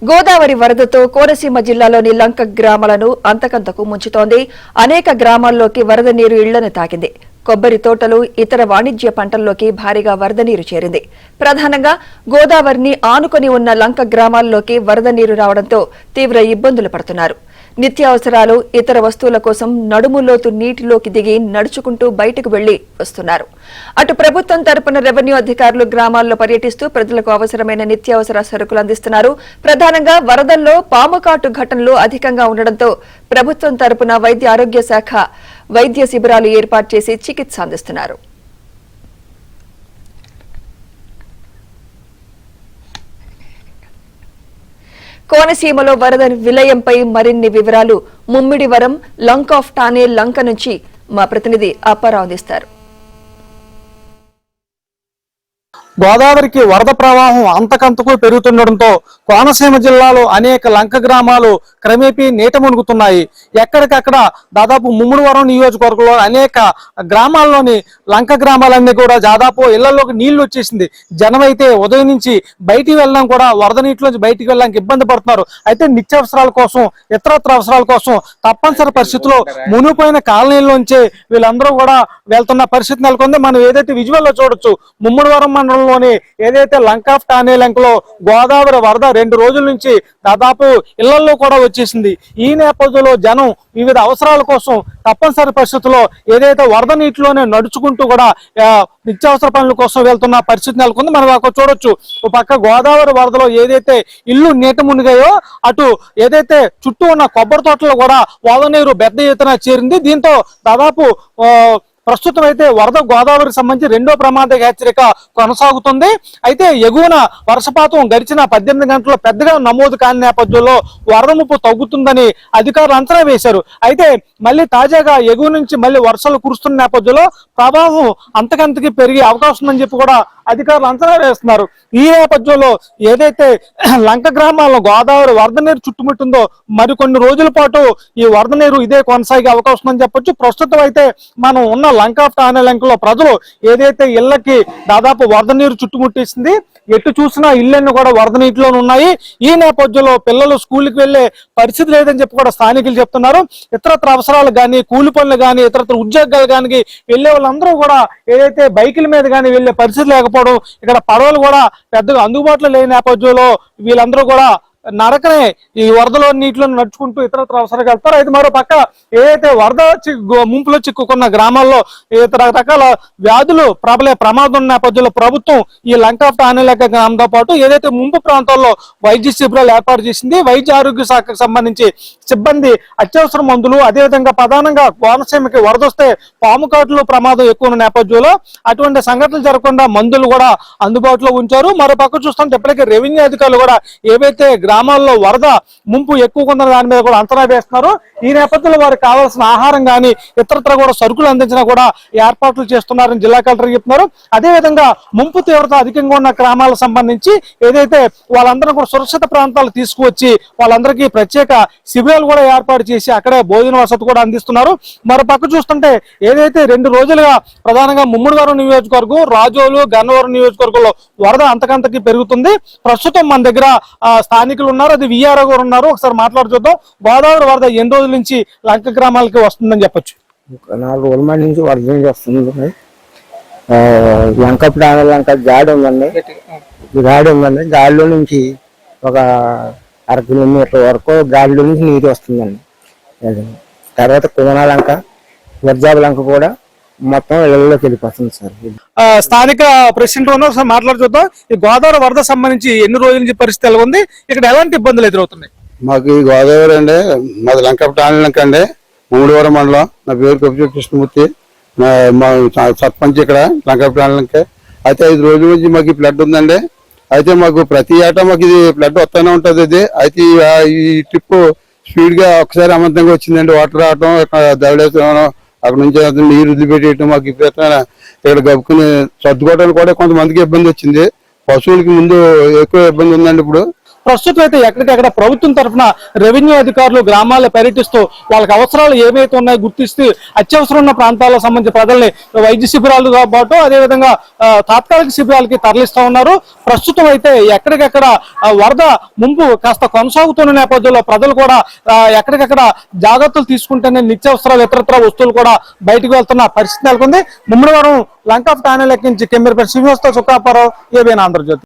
గోదావరి వరదతో కోనసీమ జిల్లాలోని లంక గ్రామాలను అంతకంతకు ముంచుతోంది. అనేక గ్రామాల్లోకి వరద నీరు ఇళ్లను తాకింది. కొబ్బరి తోటలు, ఇతర వాణిజ్య పంటల్లోకి భారీగా వరద నీరు చేరింది. ప్రధానంగా గోదావరిని ఆనుకొని ఉన్న లంక గ్రామాల్లోకి వరద నీరు రావడంతో తీవ్ర ఇబ్బందులు పడుతున్నారు. నిత్యావసరాలు, ఇతర వస్తువుల కోసం నడుములోతు నీటిలోకి దిగి నడుచుకుంటూ బయటకు వెళ్లి వస్తున్నారు. అటు ప్రభుత్వం తరపున రెవెన్యూ అధికారులు గ్రామాల్లో పర్యటిస్తూ ప్రజలకు అవసరమైన నిత్యావసర సరుకులు అందిస్తున్నారు. ప్రధానంగా వరదల్లో పాముకాటు ఘటనలు అధికంగా ఉండడంతో ప్రభుత్వం తరపున వైద్య ఆరోగ్య శాఖ వైద్య శిబిరాలు ఏర్పాటు చేసి చికిత్స అందిస్తున్నారు. కోనసీమలో వరద విలయంపై మరిన్ని వివరాలు ముమ్మిడివరం లంక్ ఆఫ్ టానే లంక నుంచి మా ప్రతినిధి అప్పారావు అందిస్తారు. గోదావరికి వరద ప్రవాహం అంతకంతకు పెరుగుతుండటంతో కోనసీమ జిల్లాలో అనేక లంక గ్రామాలు క్రమేపీ నీట మునుగుతున్నాయి. ఎక్కడికక్కడ దాదాపు ముమ్మిడివరం నియోజకవర్గంలో అనేక గ్రామాల్లోని లంక గ్రామాలన్నీ కూడా దాదాపు ఇళ్లలోకి నీళ్లు వచ్చేసింది. జనం అయితే ఉదయం నుంచి బయటికి వెళ్ళడం కూడా వరద నీటిలోంచి బయటికి వెళ్ళడానికి ఇబ్బంది పడుతున్నారు. అయితే నిత్యావసరాల కోసం, ఇతరత్ర అవసరాల కోసం తప్పనిసరి పరిస్థితుల్లో మునిగిపోయిన కాలనీల్లోంచి వీళ్ళందరూ కూడా వెళ్తున్న పరిస్థితి నెలకొంది. మనం ఏదైతే విజువల్లో చూడొచ్చు, ముమ్మిడివరం మండలం ఏదైతే లంక్ ఆఫ్ టానే లంకలో గోదావరి వరద 2 రోజుల నుంచి దాదాపు ఇళ్లలో కూడా వచ్చేసింది. ఈ నేపథ్యంలో జనం వివిధ అవసరాల కోసం తప్పనిసరి పరిస్థితుల్లో ఏదైతే వరద నీటిలోనే నడుచుకుంటూ కూడా నిత్యావసర పనుల కోసం వెళ్తున్న పరిస్థితి నెలకొంది. మనం అక్కడ చూడొచ్చు, ఒక పక్క గోదావరి వరదలో ఏదైతే ఇల్లు నీట మునిగాయో అటు ఏదైతే చుట్టూ ఉన్న కొబ్బరి తోటలో కూడా వరద నీరు పెద్ద ఎత్తున చేరింది. దీంతో దాదాపు ప్రస్తుతం అయితే వరద గోదావరికి సంబంధించి 2వ ప్రమాద హెచ్చరిక కొనసాగుతుంది. అయితే ఎగువన వర్షపాతం గడిచిన 18 గంటల్లో పెద్దగా నమోదు కాని నేపథ్యంలో వరద ముప్పు తగ్గుతుందని అధికారులు అంచనా వేశారు. అయితే మళ్ళీ తాజాగా ఎగువ నుంచి మళ్ళీ వర్షాలు కురుస్తున్న నేపథ్యంలో ప్రవాహం అంతకంతకి పెరిగే అవకాశం ఉందని చెప్పి కూడా అధికారులు అంచనా వేస్తున్నారు. ఈ నేపథ్యంలో ఏదైతే లంక గ్రామాల్లో గోదావరి వరద నీరు చుట్టుముట్టిందో మరికొన్ని రోజుల పాటు ఈ వరద నీరు ఇదే కొనసాగే అవకాశం ఉందని చెప్పొచ్చు. ప్రస్తుతం అయితే మనం ఉన్న లంక్ ఆఫ్ టానే లంకలో ప్రజలు ఏదైతే ఇళ్లకి దాదాపు వరద నీరు చుట్టుముట్టేసింది, ఎటు చూసినా ఇళ్ళన్నీ కూడా వరద నీటిలోనే ఉన్నాయి. ఈ నేపథ్యంలో పిల్లలు స్కూల్కి వెళ్లే పరిస్థితి లేదని చెప్పి కూడా స్థానికులు చెప్తున్నారు. ఇతరత్ర అవసరాలు కానీ, కూలి పనులు కానీ, ఇతరత్ర ఉద్యోగాలు కానీ వెళ్లే వాళ్ళందరూ కూడా ఏదైతే బైకుల మీద కానీ వెళ్లే పరిస్థితి లేకపోవడం, ఇక్కడ పడవలు కూడా పెద్దగా అందుబాటులో లేని నేపథ్యంలో వీళ్ళందరూ కూడా నడకనే ఈ వరదలో నీటిలో నడుచుకుంటూ ఇతరత్ర అవసరాలకు వెళ్తారు. అయితే మరో పక్క ఏదైతే వరద ముంపులో చిక్కుకున్న గ్రామాల్లో రకరకాల వ్యాధులు ప్రబలే ప్రమాదం ఉన్న నేపథ్యంలో ప్రభుత్వం ఈ లంక్ ఆఫ్ టానే లంక గ్రామంతో పాటు ఏదైతే ముంపు ప్రాంతాల్లో వైద్య శిబిరాలు ఏర్పాటు చేసింది. వైద్య ఆరోగ్య శాఖకు సంబంధించి సిబ్బంది అత్యవసర మందులు, అదేవిధంగా ప్రధానంగా కోనసీమకి వరద వస్తే పాముకాట్లు ప్రమాదం ఎక్కువ ఉన్న నేపథ్యంలో అటువంటి సంఘటనలు జరగకుండా మందులు కూడా అందుబాటులో ఉంచారు. మరో పక్క చూస్తుంటే ఇప్పటికే రెవెన్యూ అధికారులు కూడా ఏవైతే గ్రామాల్లో వరద ముంపు ఎక్కువ ఉందన్న దాని మీద కూడా అంచనా వేస్తున్నారు. ఈ నేపథ్యంలో వారికి కావాల్సిన ఆహారం కానీ, ఇతరత్ర కూడా సరుకులు అందించినా కూడా ఏర్పాట్లు చేస్తున్నారని జిల్లా కలెక్టర్ చెప్తున్నారు. అదేవిధంగా ముంపు తీవ్రత అధికంగా ఉన్న గ్రామాలకు సంబంధించి ఏదైతే వాళ్ళందరూ కూడా సురక్షిత ప్రాంతాలు తీసుకువచ్చి వాళ్ళందరికీ ప్రత్యేక శిబిరాలు కూడా ఏర్పాటు చేసి అక్కడే భోజన వసతి కూడా అందిస్తున్నారు. మరో పక్క చూస్తుంటే ఏదైతే 2 రోజులుగా ప్రధానంగా ముమ్మిడివరం నియోజకవర్గం, రాజోలు, గన్నవరం నియోజకవర్గంలో వరద అంతకంతకి పెరుగుతుంది. ప్రస్తుతం మన దగ్గర స్థానికులు ఉన్నారు, అది విఆర్ఓ గారు ఉన్నారు. ఒకసారి మాట్లాడి చూద్దాం. గోదావరి వరద ఎన్ని రోజుల నుంచి లంక గ్రామాలకి వస్తుందని చెప్పొచ్చు? 4 రోజుల నుంచి వరద నుంచి వస్తుంది. లంక టానే లంక గాడి ఉందండి, గాడిలో నుంచి ఒక 1/2 కిలోమీటర్ వరకు గాడిలో నుంచి నీరు వస్తుందండి. తర్వాత కోనాలంక, వర్జాబ లంక కూడా మొత్తం ఇళ్లలోకి వెళ్ళిపోతుంది సార్. స్థానిక ప్రెసిడెంట్ ఒకసారి మాట్లాడి చూద్దాం. ఈ గోదావరి వరద సంబంధించి ఎన్ని రోజుల నుంచి పరిస్థితి ఎలా ఉంది, ఇక్కడ ఎలాంటి ఇబ్బందులు ఎదురవుతున్నాయి? మాకు ఈ గోదావరి అండి, మాది లంక్ ఆఫ్ టానే లంక అండి, ముమ్మిడివరం మండలం. నా పేరు కపిల కృష్ణమూర్తి, మా సర్పంచ్ ఇక్కడ లంక్ ఆఫ్ టానే లంక. అయితే 5 రోజుల నుంచి మాకు ఈ ఫ్లడ్ ఉందండి. అయితే మాకు ప్రతి ఏటా మాకు ఇది ఫ్లడ్ వస్తూనే ఉంటుంది. ఇది అయితే ఈ ట్రిప్ స్పీడ్ గా ఒకసారి అమంతంగా వచ్చిందండి. వాటర్ రావటం, దవడేసడం, అక్కడ నుంచి నీరు వదిలిపెట్టేయటం, మాకు విపరీతమైన ఇక్కడ గబ్బుకుని సర్దుకోవడానికి కూడా కొంతమందికి ఇబ్బంది వచ్చింది. పశువులకి ముందు ఎక్కువ ఇబ్బంది ఉందండి. ఇప్పుడు ప్రస్తుతం అయితే ఎక్కడికక్కడ ప్రభుత్వం తరఫున రెవెన్యూ అధికారులు గ్రామాల్లో పర్యటిస్తూ వాళ్ళకి అవసరాలు ఏవైతే ఉన్నాయో గుర్తిస్తూ అత్యవసరం ఉన్న ప్రాంతాలకు సంబంధించి ప్రజల్ని వైద్య శిబిరాలతో పాటు అదేవిధంగా తాత్కాలిక శిబిరాలకి తరలిస్తా ఉన్నారు. ప్రస్తుతం అయితే ఎక్కడికక్కడ వరద ముంపు కాస్త కొనసాగుతున్న నేపథ్యంలో ప్రజలు కూడా ఎక్కడికక్కడ జాగ్రత్తలు తీసుకుంటేనే నిత్యావసరాలు ఇతరత్ర వస్తువులు కూడా బయటకు వెళ్తున్న పరిస్థితి నెలకొంది. ముమ్మడివరం లంక ఆఫ్ టానెల్ ఎక్కించి కెమెరా శ్రీనివాస చుక్కాపురం ఏబీఎన్ ఆంధ్రజ్యోతి.